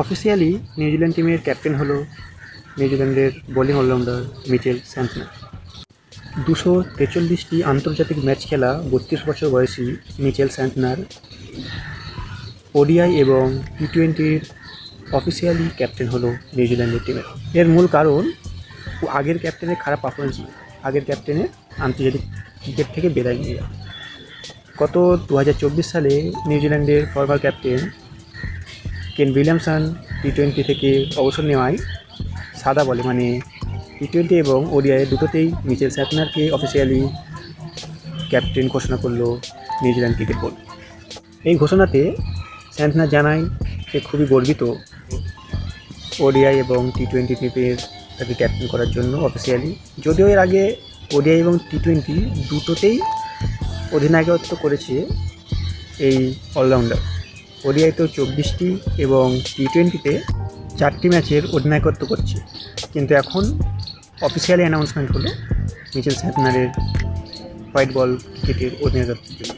Officially New Zealand টিমের captain হলো নিউজিল্যান্ডের বোলিং অলরাউন্ডার মিচেল স্যান্টনার। 243টি আন্তর্জাতিক ম্যাচ খেলা 32 বছর বয়সী মিচেল স্যান্টনার ওডিআই এবং টি20-র অফিসিয়ালি ক্যাপ্টেন হলো নিউজিল্যান্ডের টিমের। এর মূল কারণ আগের ক্যাপ্টেনের খারাপ পারফরমেন্স, আগের ক্যাপ্টেনের আন্তর্জাতিক ক্রিকেট থেকে বিদায় নিয়ে যাওয়া। গত 2024 সালে নিউজিল্যান্ডের former captain Kane Williamson T20 থেকে অবসর নেওয়ায় সাদা বলে মানে টি20 এবং ওডিআই দুটোতেই মিচেল স্যান্টনারকে অফিসিয়ালি ক্যাপ্টেন ঘোষণা করলো নিউজিল্যান্ড ক্রিকেট বোর্ড। এই ঘোষণাতে স্যান্টনার জানায় সে খুবই গর্বিত ওডিআই এবং টি20 টিমের তাকে ক্যাপ্টেন করার জন্য অফিসিয়ালি। যদিও এর আগে ওডিআই এবং টি20 দুটোতেই অধিনায়কত্ব করেছে এই অলরাউন্ডার। ওডিআইতেও 24টি এবং টি20-তে 4টি ম্যাচের অধিনায়কত্ব করছে, কিন্তু এখন অফিসিয়ালি অ্যানাউন্সমেন্ট হলো মিচেল স্যান্টনারের হোয়াইট বল ক্রিকেটের অধিনায়কত্বের জন্য।